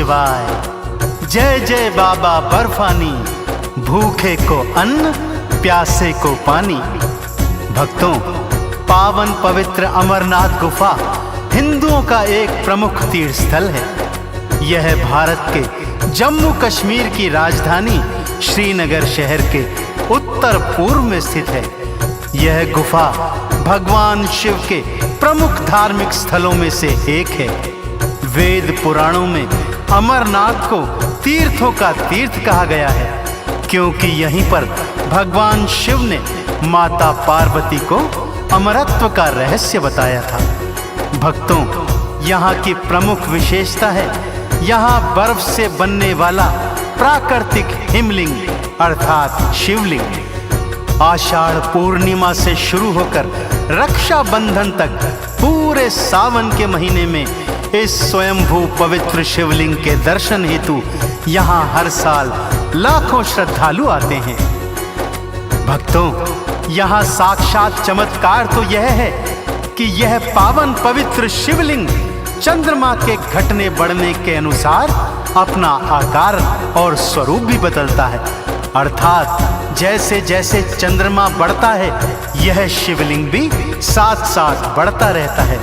शिवाय। जय जय बाबा बर्फानी, भूखे को अन्न प्यासे को पानी। भक्तों, पावन पवित्र अमरनाथ गुफा हिंदुओं का एक प्रमुख तीर्थ स्थल है। यह भारत के जम्मू कश्मीर की राजधानी श्रीनगर शहर के उत्तर पूर्व में स्थित है। यह गुफा भगवान शिव के प्रमुख धार्मिक स्थलों में से एक है। वेद पुराणों में अमरनाथ को तीर्थों का तीर्थ कहा गया है, क्योंकि यहीं पर भगवान शिव ने माता पार्वती को अमरत्व का रहस्य बताया था। भक्तों, यहाँ की प्रमुख विशेषता है यहाँ बर्फ से बनने वाला प्राकृतिक हिमलिंग अर्थात शिवलिंग। आषाढ़ पूर्णिमा से शुरू होकर रक्षाबंधन तक पूरे सावन के महीने में इस स्वयंभू पवित्र शिवलिंग के दर्शन हेतु यहाँ हर साल लाखों श्रद्धालु आते हैं। भक्तों, यहाँ साक्षात चमत्कार तो यह है कि यह पावन पवित्र शिवलिंग चंद्रमा के घटने बढ़ने के अनुसार अपना आकार और स्वरूप भी बदलता है। अर्थात जैसे जैसे चंद्रमा बढ़ता है, यह शिवलिंग भी साथ साथ बढ़ता रहता है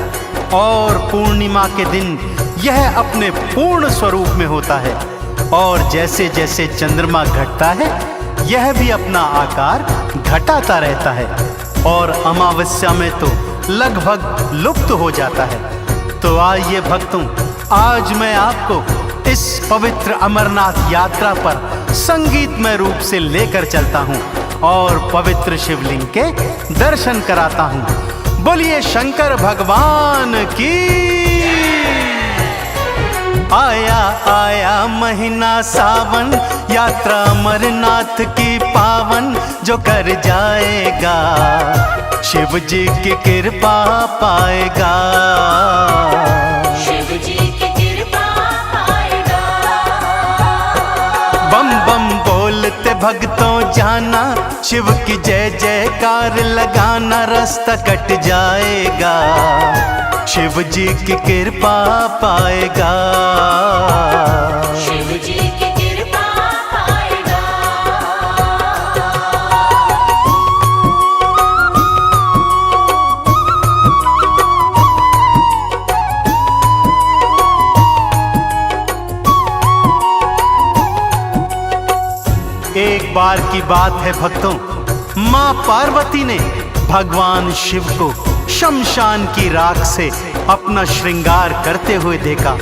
और पूर्णिमा के दिन यह अपने पूर्ण स्वरूप में होता है। और जैसे जैसे चंद्रमा घटता है, यह भी अपना आकार घटाता रहता है और अमावस्या में तो लगभग लुप्त हो जाता है। तो आइए भक्तों, आज मैं आपको इस पवित्र अमरनाथ यात्रा पर संगीतमय रूप से लेकर चलता हूँ और पवित्र शिवलिंग के दर्शन कराता हूँ। बोलिए शंकर भगवान की। आया आया महीना सावन, यात्रा अमरनाथ की पावन, जो कर जाएगा शिव जी की कृपा पाएगा। शिव जी की कृपा पाएगा। बम बम बोलते भक्तों जाना, शिव की जय जयकार लगाना, रास्ता कट जाएगा शिव जी की कृपा पाएगा। शिव जी की कृपा पाएगा। एक बार की बात है भक्तों, माँ पार्वती ने भगवान शिव को शमशान की राख से अपना श्रृंगार करते हुए देखा।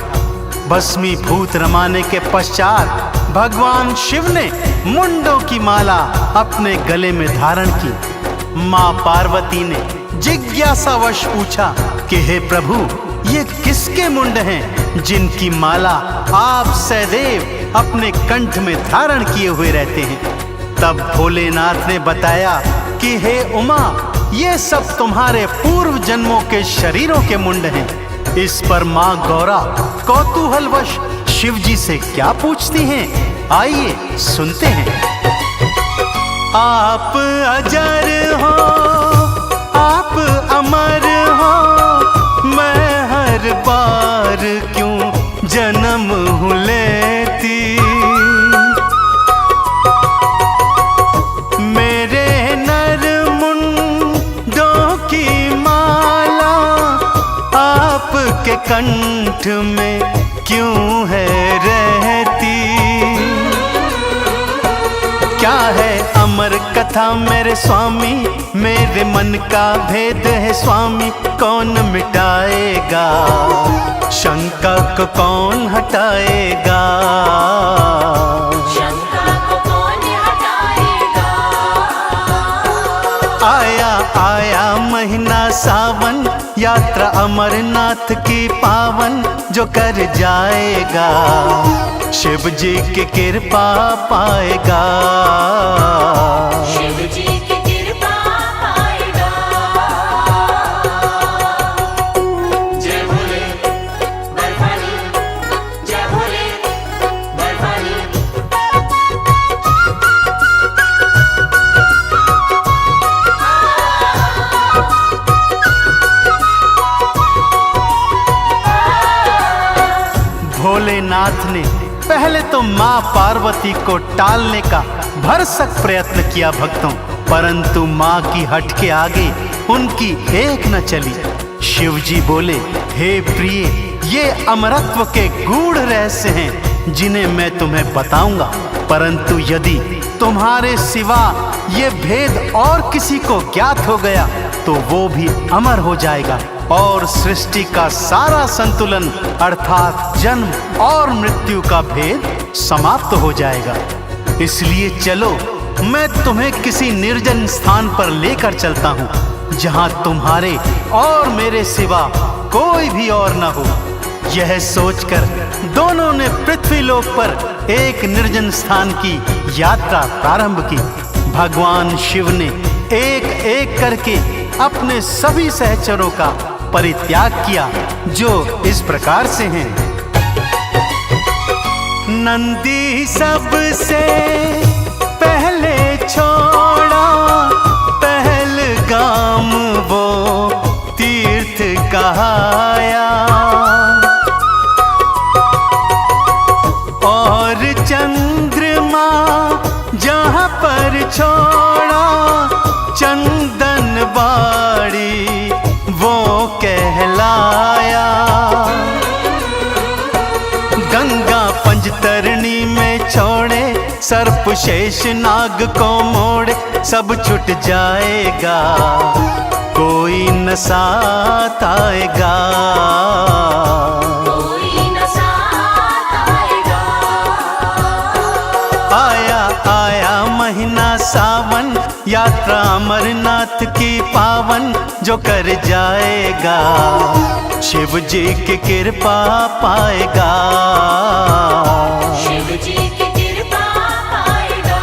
भस्मीभूत रमाने के पश्चात भगवान शिव ने मुंडों की माला अपने गले में धारण की। माँ पार्वती ने जिज्ञासावश पूछा कि हे प्रभु, ये किसके मुंड हैं जिनकी माला आप सदैव अपने कंठ में धारण किए हुए रहते हैं? तब भोलेनाथ ने बताया कि हे उमा, ये सब तुम्हारे पूर्व जन्मों के शरीरों के मुंड हैं। इस पर माँ गौरा कौतूहलवश शिव जी से क्या पूछती हैं? आइए सुनते हैं। आप अजर हो, आप अमर हो, मैं हर बार क्यों जन्म हूँ लेती। मेरे नर मुंडों की माला आपके कंठ में क्यों है रहती। क्या है अमर कथा मेरे स्वामी, मेरे मन का भेद है स्वामी, कौन मिटाएगा शंका को कौन हटाएगा। शंका को कौन हटाएगा। आया आया महीना सावन, यात्रा अमरनाथ की पावन, जो कर जाएगा शिव जी की कृपा पाएगा। शिव जी की कृपा पाएगा। जय भोले बर्फानी, जय भोले बर्फानी। भोलेनाथ ने पहले तो माँ पार्वती को टालने का भरसक प्रयत्न किया भक्तों, परंतु माँ की हट के आगे उनकी एक न चली। शिव जी बोले, हे प्रिय, ये अमरत्व के गूढ़ रहस्य हैं जिन्हें मैं तुम्हें बताऊंगा, परंतु यदि तुम्हारे सिवा ये भेद और किसी को ज्ञात हो गया तो वो भी अमर हो जाएगा और सृष्टि का सारा संतुलन अर्थात जन्म और मृत्यु का भेद समाप्त हो जाएगा। इसलिए चलो, मैं तुम्हें किसी निर्जन स्थान पर लेकर चलता हूँ जहाँ तुम्हारे और मेरे सिवा कोई भी और न हो। यह सोचकर दोनों ने पृथ्वीलोक पर एक निर्जन स्थान की यात्रा प्रारंभ की। भगवान शिव ने एक एक करके अपने सभी सहचरों का परित्याग किया, जो इस प्रकार से हैं। नंदी सबसे पहले छोड़ा पहलगाम वो तीर्थ कहाया, और चंद्रमा जहाँ पर छोड़ा चंदन बाड़ी वो कहलाया। गंगा पंजतरणी में छोड़े सर्प शेष नाग को मोड़े, सब छुट जाएगा कोई न साथ आएगा। कोई न साथ आएगा। आया आया महीना सावन, यात्रा अमरनाथ की पावन, जो कर जाएगा शिव जी की कृपा पाएगा। शिव जी की कृपा पाएगा।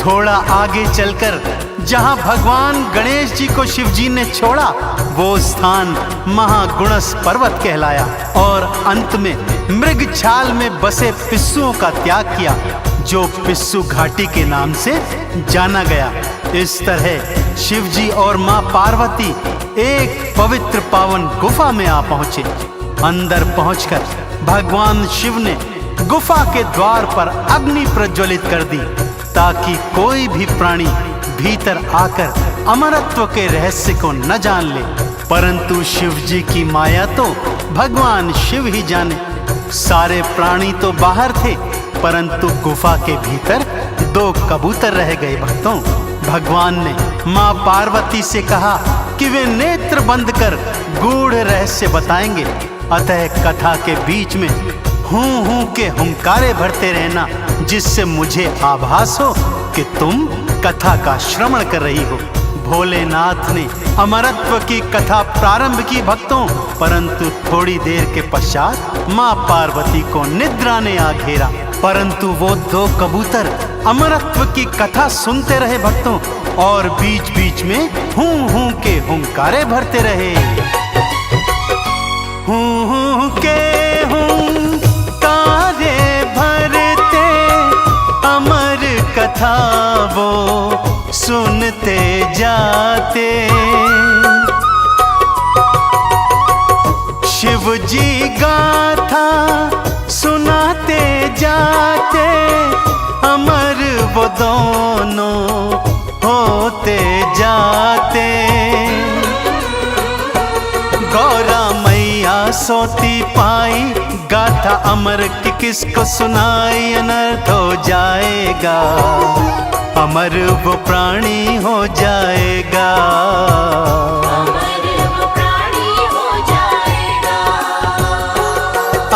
थोड़ा आगे चलकर जहां भगवान गणेश जी को शिव जी ने छोड़ा, वो स्थान महागुणस पर्वत कहलाया, और अंत में मृग छाल में बसे पिस्सुओं का त्याग किया, जो पिस्सू घाटी के नाम से जाना गया। इस तरह शिव जी और मां पार्वती एक पवित्र पावन गुफा में आ पहुंचे। अंदर पहुंचकर भगवान शिव ने गुफा के द्वार पर अग्नि प्रज्वलित कर दी, ताकि कोई भी प्राणी भीतर आकर अमरत्व के रहस्य को न जान ले। परंतु शिव जी की माया तो भगवान शिव ही जाने। सारे प्राणी तो बाहर थे, परंतु गुफा के भीतर 2 कबूतर रह गए। भक्तों, भगवान ने मां पार्वती से कहा कि वे नेत्र बंद कर गूढ़ रहस्य बताएंगे, अतः कथा के बीच में हूं हूं के हुंकारे भरते रहना, जिससे मुझे आभास हो कि तुम कथा का श्रवण कर रही हो। भोलेनाथ ने अमरत्व की कथा प्रारंभ की भक्तों, परंतु थोड़ी देर के पश्चात मां पार्वती को निद्रा ने आ घेरा। परंतु वो 2 कबूतर अमरत्व की कथा सुनते रहे भक्तों, और बीच बीच में हूं हूं के हुंकारे भरते रहे। हूं हूं के हुंकारे भरते अमर कथा वो सुनते जाते। शिव जी गाथा सुनाते जाते, अमर वो दोनों होते जाते। गौरा मैया सोती पाई, गाथा अमर की किसको सुनाई, अनर्थ हो जाएगा, अमर वो प्राणी हो जाएगा। अमर वो प्राणी हो जाएगा।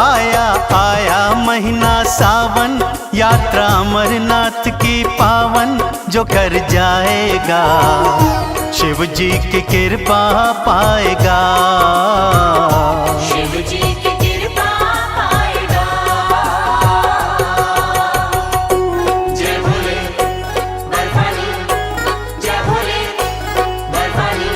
आया आया महीना सावन, यात्रा अमरनाथ की पावन, जो कर जाएगा शिव जी की कृपा पाएगा। शिव जी की कृपा पाएगा। जय भोले बर्फानी, जय भोले बर्फानी।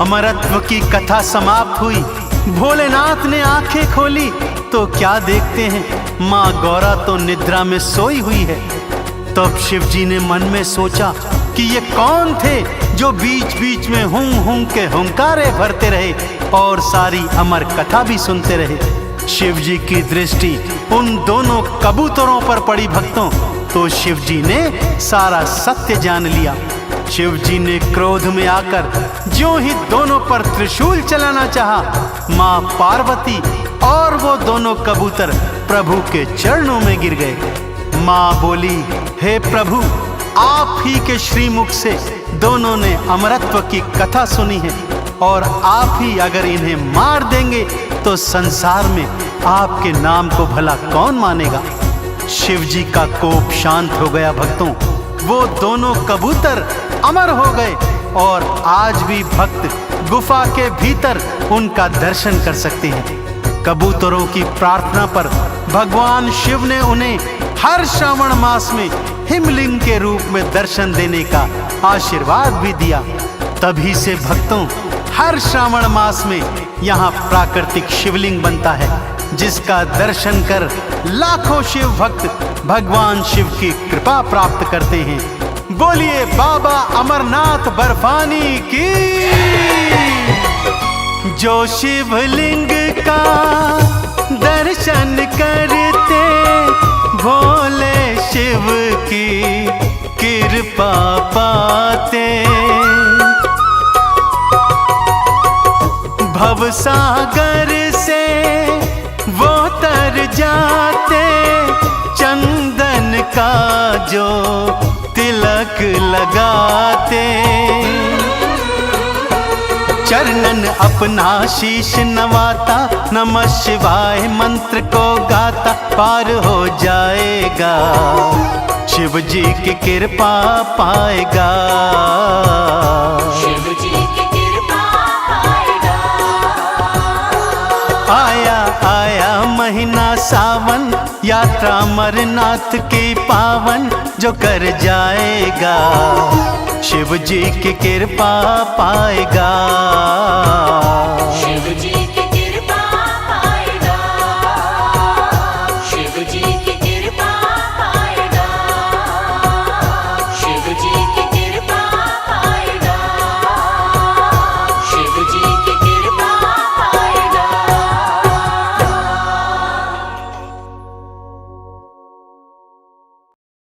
अमरत्व की कथा समाप्त हुई, भोलेनाथ ने आंखें खोली तो क्या देखते हैं, माँ गौरा तो निद्रा में सोई हुई है। तब शिव जी ने मन में सोचा कि ये कौन थे जो बीच बीच में हुं हुं के हुंकारे भरते रहे और सारी अमर कथा भी सुनते रहे। शिव जी की दृष्टि उन दोनों कबूतरों पर पड़ी भक्तों, तो शिव जी ने सारा सत्य जान लिया। शिव जी ने क्रोध में आकर ज्यों ही दोनों पर त्रिशूल चलाना चाहा, मां पार्वती और वो दोनों कबूतर प्रभु के चरणों में गिर गए। मां बोली, हे प्रभु, आप ही के श्रीमुख से दोनों ने अमरत्व की कथा सुनी है और आप ही अगर इन्हें मार देंगे तो संसार में आपके नाम को भला कौन मानेगा। शिव जी का कोप शांत हो गया भक्तों, वो दोनों कबूतर अमर हो गए और आज भी भक्त गुफा के भीतर उनका दर्शन कर सकते हैं। कबूतरों की प्रार्थना पर भगवान शिव ने उन्हें हर श्रावण मास में हिमलिंग के रूप में दर्शन देने का आशीर्वाद भी दिया। तभी से भक्तों हर श्रावण मास में यहाँ प्राकृतिक शिवलिंग बनता है, जिसका दर्शन कर लाखों शिव भक्त भगवान शिव की कृपा प्राप्त करते हैं। बोलिए बाबा अमरनाथ बर्फानी की। जो शिवलिंग का दर्शन करते भोले शिव की कृपा पाते, भवसागर से वो तर जाते, चंदन का जो तिलक लगाते, चरणन अपना शीश नवाता, नमः शिवाय मंत्र को गाता, पार हो जाएगा शिव जी की कृपा पाएगा। शिव जी की कृपा पाएगा। आया आया महीना सावन, यात्रा अमरनाथ की पावन, जो कर जाएगा शिव जी की कृपा पाएगा। शिव जी